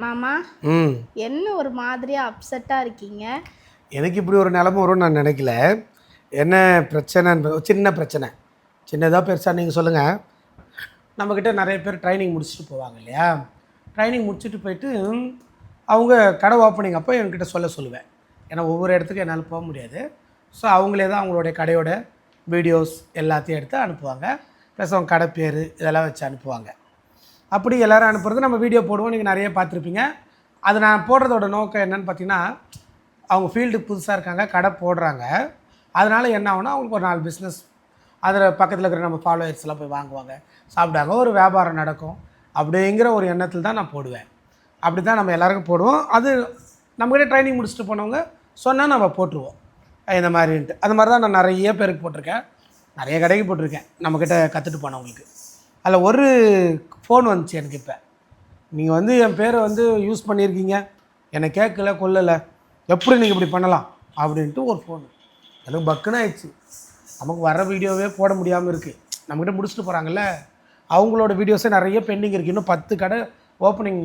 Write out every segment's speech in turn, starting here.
மாமா என்ன ஒரு மாதிரியா அப்செட்டா இருக்கீங்க? எனக்கு இப்படி ஒரு நிலைமை வரும்னு நான் நினைக்கல. என்ன பிரச்சனை? சின்ன பிரச்சனை, சின்னதாக பெருசாக நீங்கள் சொல்லுங்கள். நம்மக்கிட்ட நிறைய பேர் ட்ரைனிங் முடிச்சுட்டு போவாங்க இல்லையா? ட்ரைனிங் முடிச்சுட்டு போயிட்டு அவங்க கடை ஓப்பனிங் அப்போ என்கிட்ட சொல்லுவேன். ஏன்னா ஒவ்வொரு இடத்துக்கும் என்னால் போக முடியாது. ஸோ அவங்களே தான் அவங்களுடைய கடையோட வீடியோஸ் எல்லாத்தையும் எடுத்து அனுப்புவாங்க. ப்ளஸ் அவங்க கடை பேர் இதெல்லாம் வச்சு அனுப்புவாங்க. அப்படி எல்லோரும் அனுப்புறது நம்ம வீடியோ போடுவோம். நீங்கள் நிறைய பார்த்துருப்பீங்க. அது நான் போடுறதோட நோக்கம் என்னென்னு பார்த்தீங்கன்னா, அவங்க ஃபீல்டுக்கு புதுசாக இருக்காங்க, கடை போடுறாங்க. அதனால் என்ன ஆகுனா அவங்களுக்கு ஒரு 4 பிஸ்னஸ் அதில் பக்கத்தில் இருக்கிற நம்ம ஃபாலோவர்ஸ்லாம் போய் வாங்குவாங்க, சாப்பிடாங்க, ஒரு வியாபாரம் நடக்கும் அப்படிங்கிற ஒரு எண்ணத்தில் தான் நான் போடுவேன். அப்படி தான் நம்ம எல்லாருக்கும் போடுவோம். அது நம்மகிட்ட ட்ரைனிங் முடிச்சுட்டு போனவங்க சொன்னால் நம்ம போட்டுருவோம் இந்த மாதிரின்ட்டு. அது மாதிரி தான் நான் நிறைய பேருக்கு போட்டிருக்கேன், நிறைய கடைக்கு போட்டிருக்கேன் நம்மக்கிட்ட கற்றுட்டு போனவங்களுக்கு. அதில் ஒரு ஃபோன் வந்துச்சு எனக்கு. இப்போ நீங்கள் வந்து என் பேரை வந்து யூஸ் பண்ணியிருக்கீங்க, என்னை கேட்கல கொல்லலை, எப்படி நீங்கள் இப்படி பண்ணலாம் அப்படின்ட்டு ஒரு ஃபோனு. எனக்கு பக்குன்னு ஆயிடுச்சு. நமக்கு வர வீடியோவே போட முடியாமல் இருக்குது. நம்மக்கிட்ட முடிச்சுட்டு போகிறாங்கல்ல, அவங்களோட வீடியோஸே நிறைய பெண்டிங் இருக்குது. இன்னும் 10 கடை ஓப்பனிங்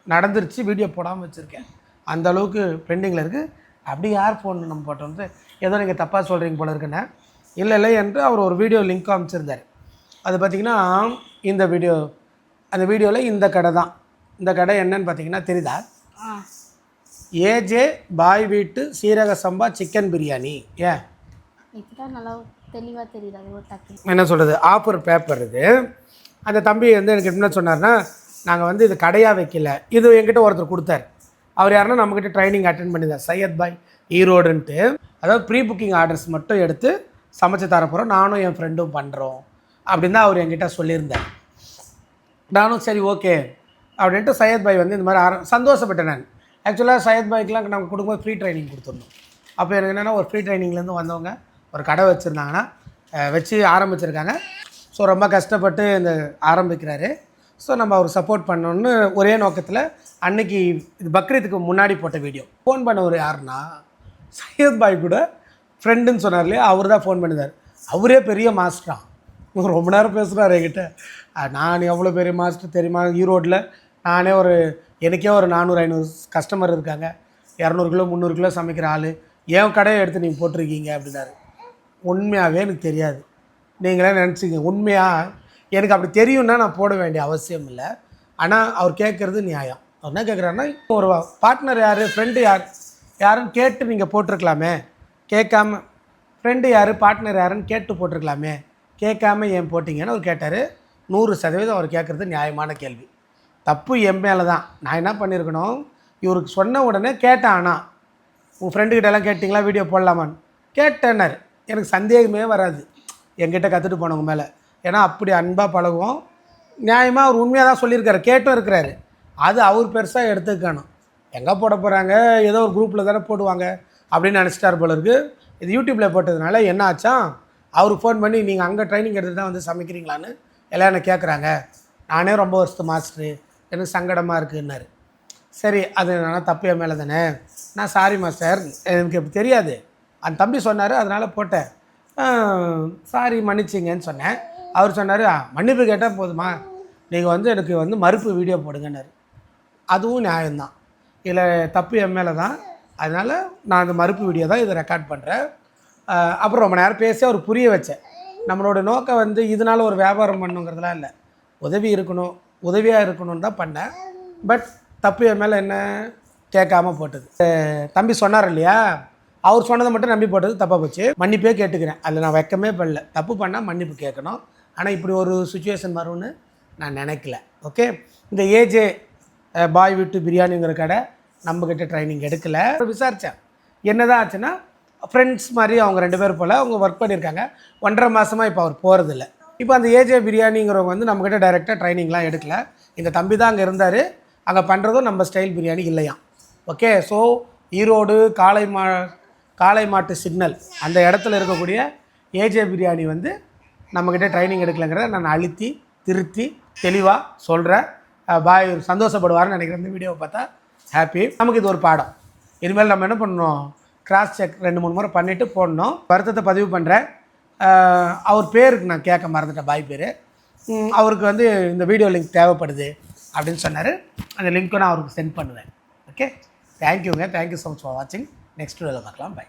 நடந்துருச்சு, வீடியோ போடாமல் வச்சுருக்கேன். அந்த அளவுக்கு பெண்டிங்கில் இருக்குது. அப்படி யார் ஃபோன் நம்ம போட்டோன்ட்டு ஏதோ நீங்கள் தப்பாக சொல்கிறீங்க போல இருக்குண்ணே. இல்லை என்று அவர் ஒரு வீடியோ லிங்க் அமைச்சிருந்தார். அது பார்த்திங்கன்னா இந்த வீடியோ, அந்த வீடியோவில் இந்த கடை தான். இந்த கடை என்னன்னு பார்த்தீங்கன்னா தெரியுதா? ஏஜே பாய் வீட்டு சீரக சம்பா சிக்கன் பிரியாணி. ஏன் இப்போதான் நல்லா தெளிவாக தெரியுது. என்ன சொல்கிறது, ஆஃபர் பேப்பர் இது. அந்த தம்பி வந்து எனக்கு என்ன சொன்னார்னா, நாங்கள் வந்து இது கடையாக வைக்கல, இது என்கிட்ட ஒருத்தர் கொடுத்தார். அவர் யாருன்னா நம்மக்கிட்ட ட்ரைனிங் அட்டென்ட் பண்ணியிருந்தார், சையத் பாய் ஈரோடுன்ட்டு. அதாவது ப்ரீ புக்கிங் ஆர்டர்ஸ் மட்டும் எடுத்து சமைச்சு தர போகிறோம், நானும் என் ஃப்ரெண்டும் பண்ணுறோம் அப்படின்னு தான் அவர் என்கிட்ட சொல்லியிருந்தார். நானும் சரி ஓகே அப்படின்ட்டு சையத் பாய் வந்து இந்த மாதிரி சந்தோஷப்பட்டேன் நான். ஆக்சுவலாக சையத் பாய்க்கெலாம் நம்ம கொடுக்கும்போது ஃப்ரீ ட்ரைனிங் கொடுத்துடணும். அப்போ எனக்கு என்னென்னா, ஒரு ஃப்ரீ ட்ரைனிங்லேருந்து வந்தவங்க ஒரு கடை வச்சுருந்தாங்கன்னா வச்சு ஆரம்பிச்சிருக்காங்க. ஸோ ரொம்ப கஷ்டப்பட்டு இந்த ஆரம்பிக்கிறாரு. ஸோ நம்ம அவர் சப்போர்ட் பண்ணணுன்னு ஒரே நோக்கத்தில் அன்றைக்கி இது பக்ரீத்துக்கு முன்னாடி போட்ட வீடியோ. ஃபோன் பண்ணவர் யாருன்னா சையத் பாய் கூட ஃப்ரெண்டுன்னு சொன்னார் இல்லையா, அவர் தான் ஃபோன் பண்ணினார். அவரே பெரிய மாஸ்டரான். ரொம்ப நேரம் பேசுகிறார் என்கிட்ட. நான் எவ்வளோ பெரிய மாஸ்டர் தெரியுமா, ஈரோட்டில் நானே எனக்கே ஒரு 400-500 கஸ்டமர் இருக்காங்க, 200 கிலோ 300 கிலோ சமைக்கிற ஆள், என் கடையை எடுத்து நீங்கள் போட்டிருக்கீங்க அப்படின்னாரு. உண்மையாகவே எனக்கு தெரியாது, நீங்களே நினச்சிங்க. உண்மையாக எனக்கு அப்படி தெரியும்னா நான் போட வேண்டிய அவசியம் இல்லை. ஆனால் அவர் கேட்குறது நியாயம். அவர் என்ன கேட்குறாருன்னா, ஒரு பார்ட்னர் யார், ஃப்ரெண்டு யாருன்னு கேட்டு நீங்கள் போட்டிருக்கலாமே, கேட்காம ஃப்ரெண்டு யார் பார்ட்னர் யாருன்னு கேட்டு போட்டிருக்கலாமே, கேட்காம ஏன் போட்டிங்கன்னு அவர் கேட்டார். 100% அவர் கேட்குறது நியாயமான கேள்வி. தப்பு என் மேலே தான். நான் என்ன பண்ணியிருக்கணும், இவருக்கு சொன்ன உடனே கேட்டேன். ஆனால் உங்கள் ஃப்ரெண்டுக்கிட்டெல்லாம் கேட்டிங்களா வீடியோ போடலாமான்னு கேட்டேன்னாரு. எனக்கு சந்தேகமே வராது என்கிட்ட கற்றுட்டு போனவங்க மேலே. ஏன்னா அப்படி அன்பாக பழகுவோம். நியாயமாக அவர் உண்மையாக தான் சொல்லியிருக்காரு, கேட்டும் இருக்கிறாரு. அது அவர் பெருசாக எடுத்துக்கணும். எங்கே போட போகிறாங்க, ஏதோ ஒரு குரூப்பில் தானே போடுவாங்க அப்படின்னு நினச்சிட்டார் போல இருக்குது. இது யூடியூப்பில் போட்டதுனால என்ன ஆச்சா, அவருக்கு ஃபோன் பண்ணி நீங்கள் அங்கே ட்ரைனிங் எடுத்து தான் வந்து சமைக்கிறீங்களான்னு எல்லாம் என்ன கேட்குறாங்க. நானே ரொம்ப வருஷத்து மாஸ்டரு, எனக்கு சங்கடமாக இருக்குன்னாரு. சரி, அது நான் தப்பு என் மேலே தானே. நான் சாரி மாஸ்டர், எனக்கு இப்போ தெரியாது, அந்த தம்பி சொன்னார் அதனால் போட்டேன், சாரி மன்னிச்சிங்கன்னு சொன்னேன். அவர் சொன்னார், மன்னிப்பு கேட்டால் போதுமா, நீங்கள் வந்து எனக்கு வந்து மறுப்பு வீடியோ போடுங்கன்னாரு. அதுவும் நியாயம்தான், இதில் தப்பு என் மேலே தான். அதனால் நான் அந்த மறுப்பு வீடியோ தான் இதை ரெக்கார்ட் பண்ணுறேன். அப்புறம் ரொம்ப நேரம் பேசி அவர் புரிய வச்சேன். நம்மளோட நோக்கம் வந்து இதனால் ஒரு வியாபாரம் பண்ணுங்கிறதுலாம் இல்லை, உதவியாக இருக்கணும்னு தான் பண்ணேன். பட் தப்பு என் மேலே என்ன, கேட்காம போட்டது. தம்பி சொன்னார் இல்லையா, அவர் சொன்னதை மட்டும் நம்பி போட்டது தப்பாக போச்சு. மன்னிப்பே கேட்டுக்கிறேன், அதில் நான் வெக்கமே பண்ணல. தப்பு பண்ணால் மன்னிப்பு கேட்கணும். ஆனால் இப்படி ஒரு சுச்சுவேஷன் வரும்னு நான் நினைக்கல. ஓகே, இந்த ஏஜே பாய் வீட்டு பிரியாணிங்கிற கடை நம்மக்கிட்ட ட்ரைனிங் எடுக்கலை. விசாரித்தேன், என்ன தான் ஆச்சுன்னா, ஃப்ரெண்ட்ஸ் மாதிரி அவங்க 2 பேர் போல் அவங்க ஒர்க் பண்ணியிருக்காங்க. 1.5 மாதமாக இப்போ அவர் போகிறதில்ல. இப்போ அந்த ஏஜே பிரியாணிங்கிறவங்க வந்து நம்மக்கிட்ட டைரெக்டாக ட்ரைனிங்லாம் எடுக்கலை. இந்த தம்பி தான் அங்கே இருந்தார். அங்கே பண்ணுறதும் நம்ம ஸ்டைல் பிரியாணி இல்லையாம். ஓகே, ஸோ ஈரோடு காளை மாட்டு சிக்னல் அந்த இடத்துல இருக்கக்கூடிய ஏஜே பிரியாணி வந்து நம்மக்கிட்ட ட்ரைனிங் எடுக்கலைங்கிறத நான் அழுத்தி திருத்தி தெளிவாக சொல்கிறேன். பாய் சந்தோஷப்படுவார்னு நினைக்கிறேன். இந்த வீடியோவை பார்த்தா ஹாப்பி. நமக்கு இது ஒரு பாடம். இனிமேல் நம்ம என்ன பண்ணணும், கிராஸ் செக் 2-3 முறை பண்ணிவிட்டு போடணும். வருத்தத்தை பதிவு பண்ணுறேன். அவர் பேருக்கு நான் கேட்க மறந்துட்டேன், பாய் பேர். அவருக்கு வந்து இந்த வீடியோ லிங்க் தேவைப்படுது, அப்படின்னு சொன்னார். அந்த லிங்க்கும் நான் அவருக்கு சென்ட் பண்ணுவேன். ஓகே, தேங்க்யூங்க. தேங்க்யூ ஸோ மச் ஃபார் வாட்சிங். நெக்ஸ்ட் வீடியோவில் பார்க்கலாம். பை.